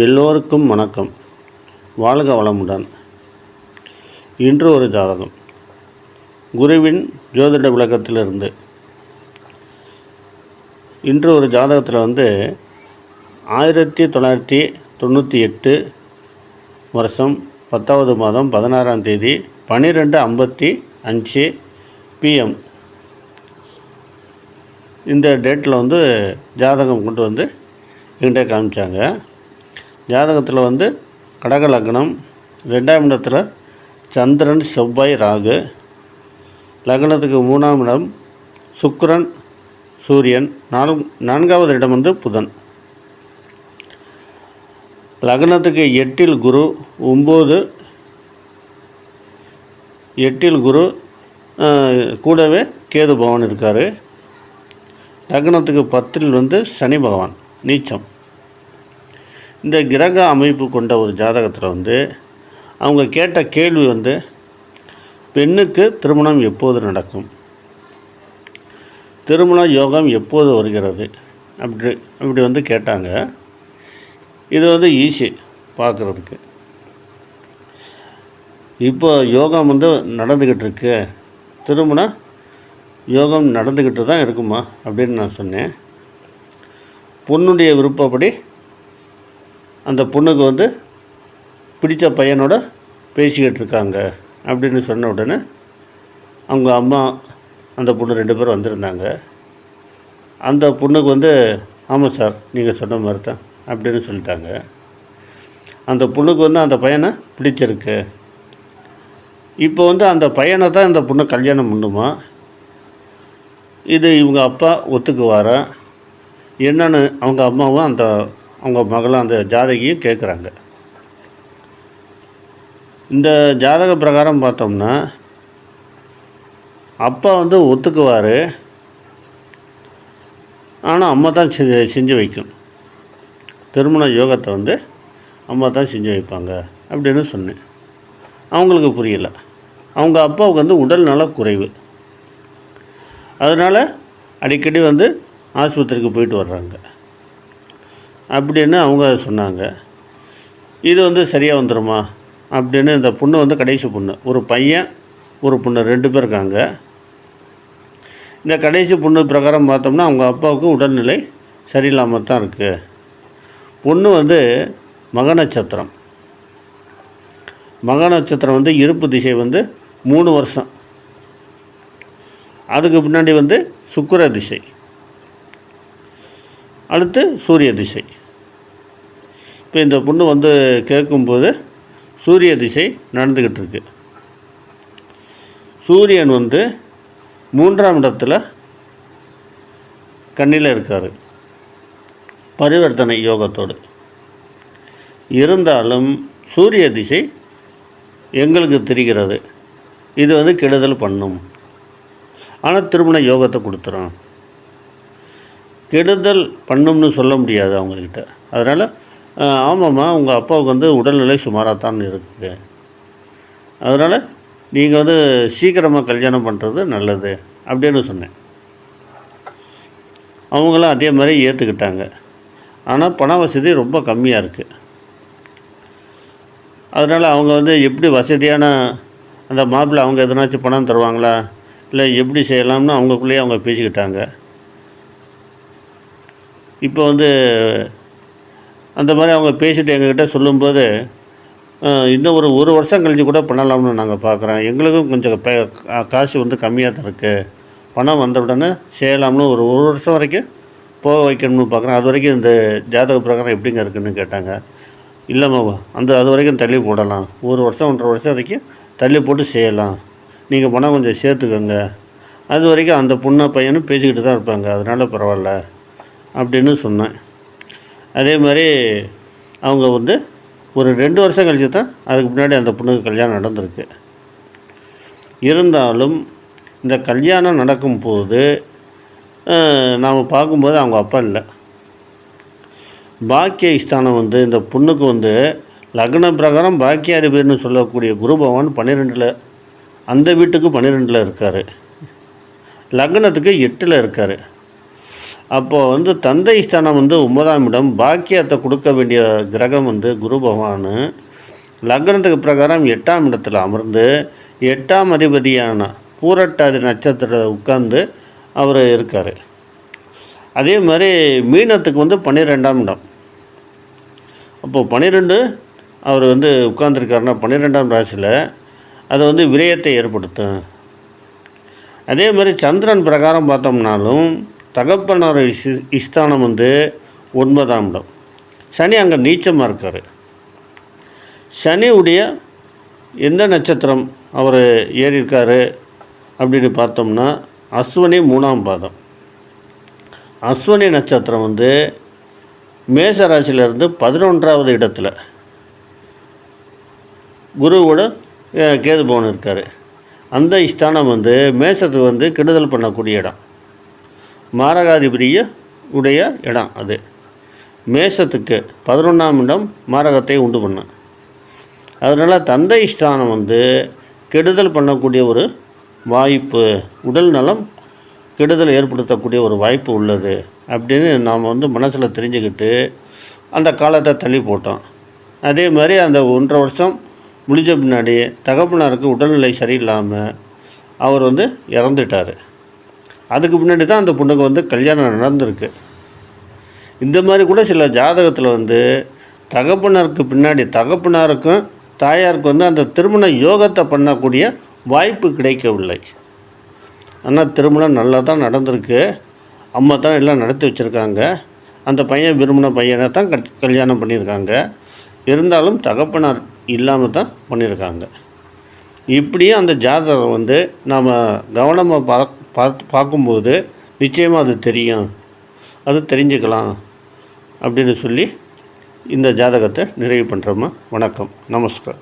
எல்லோருக்கும் வணக்கம். வாழ்க வளமுடன். இன்று ஒரு ஜாதகம். குருவின் ஜோதிட விளக்கத்திலிருந்து இன்று ஒரு ஜாதகத்தில் 1998 வருஷம் 10வது மாதம் 16ஆம் தேதி 12:55 PM இந்த டேட்டில் ஜாதகம் கொண்டு என்கிட்ட காமிச்சாங்க. ஜாதகத்தில் கடக லக்னம், 2ஆம் இடத்துல சந்திரன், செவ்வாய், ராகு. லக்னத்துக்கு 3ஆம் இடம் சுக்கிரன், சூரியன். 4வது இடம் புதன். லக்னத்துக்கு 8இல் குரு, 8இல் குரு, கூடவே கேது பகவான் இருக்கார். லக்னத்துக்கு 10இல் சனி பகவான் நீச்சம். இந்த கிரக அமைப்பு கொண்ட ஒரு ஜாதகத்தில் அவங்க கேட்ட கேள்வி பெண்ணுக்கு திருமணம் எப்போது நடக்கும், திருமண யோகம் எப்போது வருகிறது, அப்படி கேட்டாங்க. இது ஈஸி பார்க்குறதுக்கு. இப்போ யோகம் நடந்துக்கிட்டு இருக்கு, திருமண யோகம் நடந்துக்கிட்டு தான் இருக்குமா அப்படின்னு நான் சொன்னேன். பொண்ணுடைய விருப்பப்படி அந்த பொண்ணுக்கு பிடித்த பையனோட பேசிக்கிட்டு இருக்காங்க அப்படின்னு சொன்ன உடனே அவங்க அம்மா அந்த பொண்ணு 2 பேரும் வந்திருந்தாங்க. அந்த பொண்ணுக்கு ஆமாம் சார், நீங்கள் சொன்ன மாதிரி தான் அப்படின்னு சொல்லிட்டாங்க. அந்த பொண்ணுக்கு அந்த பையனை பிடிச்சிருக்கு. இப்போ அந்த பையனை தான் இந்த பொண்ணு கல்யாணம் பண்ணுமா, இது இவங்க அப்பா ஒத்துக்குவாரா என்னன்னு அவங்க அம்மாவும் அவங்க மகளும் அந்த ஜாதகியும் கேட்குறாங்க. இந்த ஜாதக பிரகாரம் பார்த்தோம்னா அப்பா ஒத்துக்குவார், ஆனால் அம்மா தான் செஞ்சு வைக்கும். திருமண யோகத்தை அம்மா தான் செஞ்சு வைப்பாங்க அப்படின்னு சொன்னேன். அவங்களுக்கு புரியலை. அவங்க அப்பாவுக்கு உடல் நல குறைவு, அதனால் அடிக்கடி ஆஸ்பத்திரிக்கு போயிட்டு வர்றாங்க அப்படின்னு அவங்க சொன்னாங்க. இது சரியாக வந்துடுமா அப்படின்னு இந்த பொண்ணு கடைசி பொண்ணு, ஒரு பையன் ஒரு பொண்ணு 2 பேர் இருக்காங்க. இந்த கடைசி பொண்ணு பிரகாரம் பார்த்தோம்னா அவங்க அப்பாவுக்கு உடல்நிலை சரியில்லாமல் தான் இருக்குது. பொண்ணு மக நட்சத்திரம். மக நட்சத்திரம் இருப்பு திசை 3 வருஷம். அதுக்கு பின்னாடி சுக்கிர திசை, அடுத்து சூரிய திசை. இப்போ இந்த பொண்ணு கேட்கும்போது சூரிய திசை நடந்துக்கிட்டு இருக்கு. சூரியன் 3ஆம் இடத்துல கண்ணியில் இருக்கார், பரிவர்த்தனை யோகத்தோடு. இருந்தாலும் சூரிய திசை எங்களுக்கு தெரிகிறது இது கெடுதல் பண்ணும், ஆனால் திருமண யோகத்தை கொடுத்துரும். கெடுதல் பண்ணும்னு சொல்ல முடியாது அவங்கக்கிட்ட. அதனால் ஆமாம்மா, உங்கள் அப்பாவுக்கு உடல்நிலை சுமாராக தான் இருக்குது, அதனால் நீங்கள் சீக்கிரமாக கல்யாணம் பண்ணுறது நல்லது அப்படின்னு சொன்னேன். அவங்களும் அதே மாதிரி ஏற்றுக்கிட்டாங்க. ஆனால் பண வசதி ரொம்ப கம்மியாக இருக்குது. அதனால் அவங்க எப்படி வசதியான அந்த மாப்பிள்ளை அவங்க எதனாச்சும் பணம் தருவாங்களா, இல்லை எப்படி செய்யலாம்னு அவங்களுக்குள்ளேயே அவங்க பேசிக்கிட்டாங்க. இப்போ அந்த மாதிரி அவங்க பேசிட்டு எங்ககிட்ட சொல்லும்போது, இன்னும் ஒரு வருஷம் கழித்து கூட பண்ணலாம்னு நாங்கள் பார்க்குறோம், எங்களுக்கும் கொஞ்சம் காசு கம்மியாக தான் இருக்குது, பணம் வந்த உடனே செய்யலாம்னு ஒரு வருஷம் வரைக்கும் போக வைக்கணும்னு பார்க்குறேன், அது வரைக்கும் இந்த ஜாதக பிரகாரம் எப்படிங்க இருக்குதுன்னு கேட்டாங்க. இல்லைம்மா, அது வரைக்கும் தள்ளி போடலாம், 1 வருஷம் 1.5 வருஷம் வரைக்கும் தள்ளி போட்டு செய்யலாம், நீங்கள் பணம் கொஞ்சம் சேர்த்துக்கோங்க, அது வரைக்கும் அந்த பொண்ணு பையனும் பேசிக்கிட்டு தான் இருப்பாங்க, அதனால் பரவாயில்ல அப்படின்னு சொன்னேன். அதே மாதிரி அவங்க ஒரு 2 வருஷம் கழிச்சு தான் அதுக்கு முன்னாடி அந்த பொண்ணுக்கு கல்யாணம் நடந்திருக்கு. இருந்தாலும் இந்த கல்யாணம் நடக்கும்போது நாம் பார்க்கும்போது அவங்க அப்பா இல்லை. பாக்கிய ஸ்தானம் இந்த பொண்ணுக்கு லக்ன பிரகாரம் பாக்கியாதிபதினு சொல்லக்கூடிய குரு பகவான் 12இல், அந்த வீட்டுக்கு 12இல் இருக்கார். லக்னத்துக்கு 8இல் இருக்கார். அப்போது வந்து தந்தை ஸ்தானம் வந்து 9ஆம் இடம், பாக்கியத்தை கொடுக்க வேண்டிய கிரகம் வந்து குரு பகவான் லக்னத்துக்கு பிரகாரம் 8ஆம் இடத்துல அமர்ந்து 8ஆம் அதிபதியான பூரட்டாதி நட்சத்திரத்தை உட்கார்ந்து அவர் இருக்கார். அதே மாதிரி மீனத்துக்கு வந்து 12ஆம் இடம். அப்போது 12 அவர் வந்து உட்கார்ந்துருக்காருன்னா 12ஆம் ராசியில் அது வந்து விரயத்தை ஏற்படுத்தும். அதே மாதிரி சந்திரன் பிரகாரம் பார்த்தோம்னாலும் தகப்பனார் ஸ்தானம் வந்து 9ஆம் இடம். சனி அங்கே நீச்சமாக இருக்கார். சனியுடைய எந்த நட்சத்திரம் அவர் ஏறியிருக்காரு அப்படின்னு பார்த்தோம்னா அஸ்வினி 3ஆம் பாதம். அஸ்வினி நட்சத்திரம் வந்து மேச ராசியிலேருந்து 11ஆவது இடத்துல குருவோட கேது பவன் இருக்கார். அந்த ஸ்தானம் வந்து மேசத்துக்கு வந்து கெடுதல் பண்ணக்கூடிய இடம், மாரகாதிபதிய உடைய இடம். அது மேசத்துக்கு 11ஆம் இடம் மாரகத்தை உண்டு பண்ண. அதனால் தந்தை ஸ்தானம் வந்து கெடுதல் பண்ணக்கூடிய ஒரு வாய்ப்பு, உடல் நலம் கெடுதல் ஏற்படுத்தக்கூடிய ஒரு வாய்ப்பு உள்ளது அப்படின்னு நாம் வந்து மனசில் தெரிஞ்சுக்கிட்டு அந்த காலத்தை தள்ளி போட்டோம். அதே மாதிரி அந்த 1.5 வருஷம் முடிஞ்ச பின்னாடி தகப்பனாருக்கு உடல்நிலை சரியில்லாமல் அவர் வந்து இறந்துட்டார். அதுக்கு பின்னாடி தான் அந்த பொண்ணுக்கு வந்து கல்யாணம் நடந்திருக்கு. இந்த மாதிரி கூட சில ஜாதகத்தில் வந்து தகப்பனாருக்கு பின்னாடி தகப்பனாருக்கும் தாயாருக்கு வந்து அந்த திருமண யோகத்தை பண்ணக்கூடிய வாய்ப்பு கிடைக்கவில்லை. ஆனால் திருமணம் நல்லா தான் நடந்திருக்கு. அம்மா தான் எல்லாம் நடத்தி வச்சுருக்காங்க. அந்த பையன் விரும்பின பையனை தான் கல்யாணம் பண்ணியிருக்காங்க. இருந்தாலும் தகப்பனார் இல்லாமல் தான் பண்ணியிருக்காங்க. இப்படியே அந்த ஜாதகம் வந்து நாம் கவனமாக பார்க்கும்போது நிச்சயமாக அது தெரியும், அது தெரிஞ்சுக்கலாம் அப்படின்னு சொல்லி இந்த ஜாதகத்தை நிறைவு பண்ணுறோமா. வணக்கம், நமஸ்கார்.